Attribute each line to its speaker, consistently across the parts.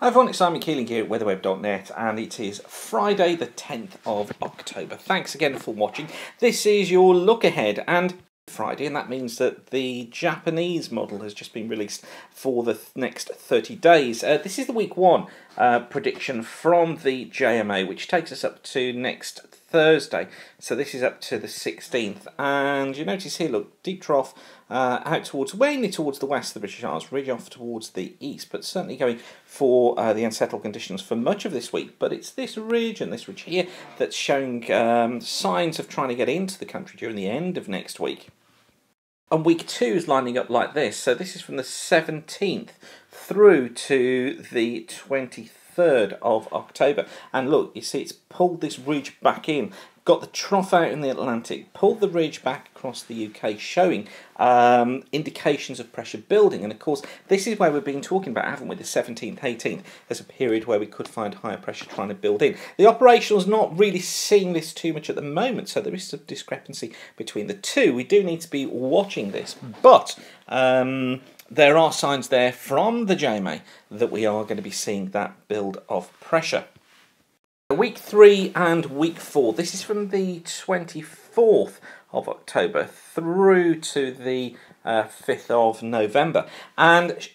Speaker 1: Hi everyone, it's Simon Keeling here at weatherweb.net and it is Friday the 10th of October. Thanks again for watching. This is your look ahead and Friday, and that means that the Japanese model has just been released for the next 30 days. This is the week one prediction from the JMA, which takes us up to next Thursday. So this is up to the 16th, and you notice here, look, deep trough out towards, mainly towards the west of the British Isles, ridge off towards the east, but certainly going for the unsettled conditions for much of this week. But it's this ridge and this ridge here that's showing signs of trying to get into the country during the end of next week. And week two is lining up like this. So this is from the 17th through to the 23rd of October. And look, you see it's pulled this ridge back in, got the trough out in the Atlantic, pulled the ridge back across the UK, showing indications of pressure building. And of course, this is where we've been talking about, haven't we, the 17th, 18th, as a period where we could find higher pressure trying to build in. The operational's not really seeing this too much at the moment, so there is some discrepancy between the two. We do need to be watching this, but there are signs there from the JMA that we are going to be seeing that build of pressure. Week 3 and week 4, this is from the 24th of October through to the 5th of November, and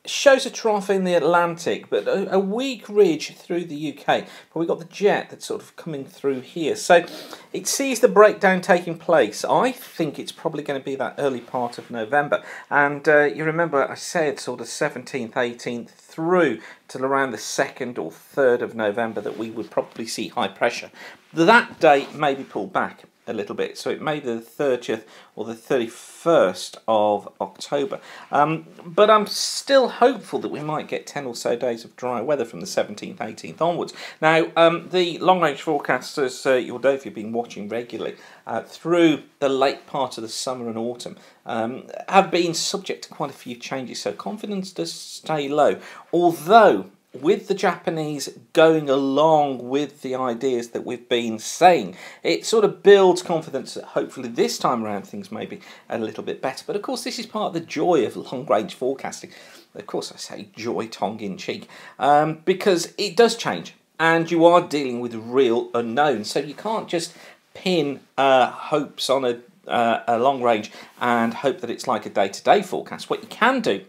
Speaker 1: shows a trough in the Atlantic, but a weak ridge through the UK. But we've got the jet that's sort of coming through here, so it sees the breakdown taking place. I think it's probably going to be that early part of November, and you remember I said sort of 17th, 18th through till around the 2nd or 3rd of November that we would probably see high pressure. That date may be pulled back a little bit, so it may be the 30th or the 31st of October. But I'm still hopeful that we might get 10 or so days of dry weather from the 17th, 18th onwards. Now, the long-range forecasters, you'll know if you've been watching regularly, through the late part of the summer and autumn, have been subject to quite a few changes, so confidence does stay low. Although, with the Japanese going along with the ideas that we've been saying, it sort of builds confidence that hopefully this time around things may be a little bit better. But of course, this is part of the joy of long-range forecasting. Of course, I say joy tongue-in-cheek, because it does change, and you are dealing with real unknowns. So you can't just pin hopes on a long range and hope that it's like a day-to-day forecast. What you can do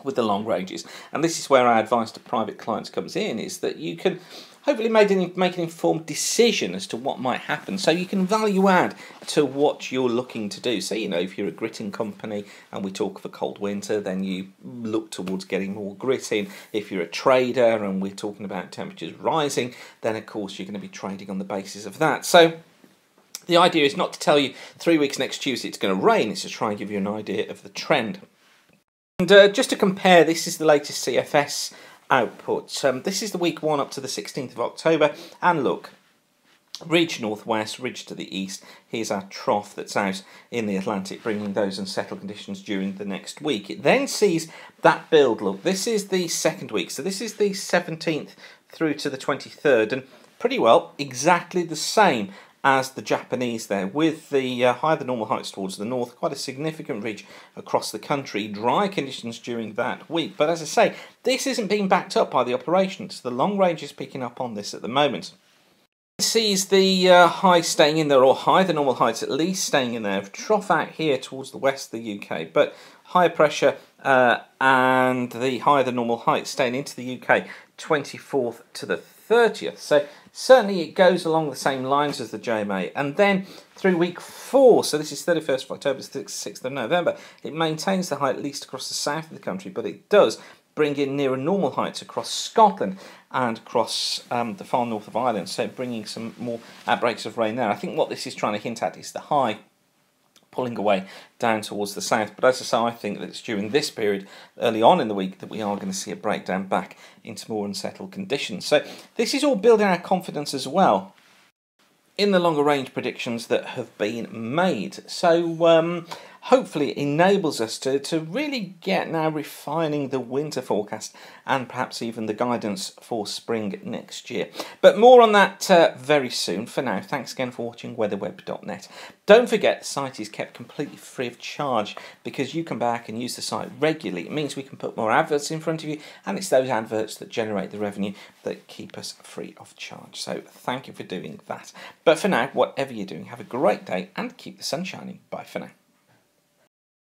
Speaker 1: with the long ranges, and this is where our advice to private clients comes in, is that you can hopefully make an informed decision as to what might happen, so you can value add to what you're looking to do. So, you know, if you're a gritting company and we talk of a cold winter, then you look towards getting more grit in. If you're a trader and we're talking about temperatures rising, then of course you're going to be trading on the basis of that. So the idea is not to tell you 3 weeks next Tuesday it's going to rain, it's to try and give you an idea of the trend. And just to compare, this is the latest CFS output. This is the week 1 up to the 16th of October, and look, ridge northwest, ridge to the east. Here's our trough that's out in the Atlantic, bringing those unsettled conditions during the next week. It then sees that build. Look, this is the second week, so this is the 17th through to the 23rd, and pretty well exactly the same as the Japanese there, with the higher than normal heights towards the north, quite a significant ridge across the country, dry conditions during that week. But as I say, this isn't being backed up by the operations. The long range is picking up on this at the moment. It sees the high staying in there, or higher than normal heights at least staying in there, trough out here towards the west of the UK, but higher pressure and the higher than normal heights staying into the UK 24th to the 30th. So certainly it goes along the same lines as the JMA. And then through week 4, so this is 31st of October, 6th of November, it maintains the height at least across the south of the country, but it does bring in nearer normal heights across Scotland and across the far north of Ireland, so bringing some more outbreaks of rain there. I think what this is trying to hint at is the high pulling away down towards the south. But as I say, I think that it's during this period, early on in the week, that we are going to see a breakdown back into more unsettled conditions. So this is all building our confidence as well in the longer range predictions that have been made. So hopefully enables us to really get now refining the winter forecast and perhaps even the guidance for spring next year. But more on that very soon. For now, thanks again for watching weatherweb.net. Don't forget, the site is kept completely free of charge because you come back and use the site regularly. It means we can put more adverts in front of you, and it's those adverts that generate the revenue that keep us free of charge. So thank you for doing that. But for now, whatever you're doing, have a great day and keep the sun shining. Bye for now.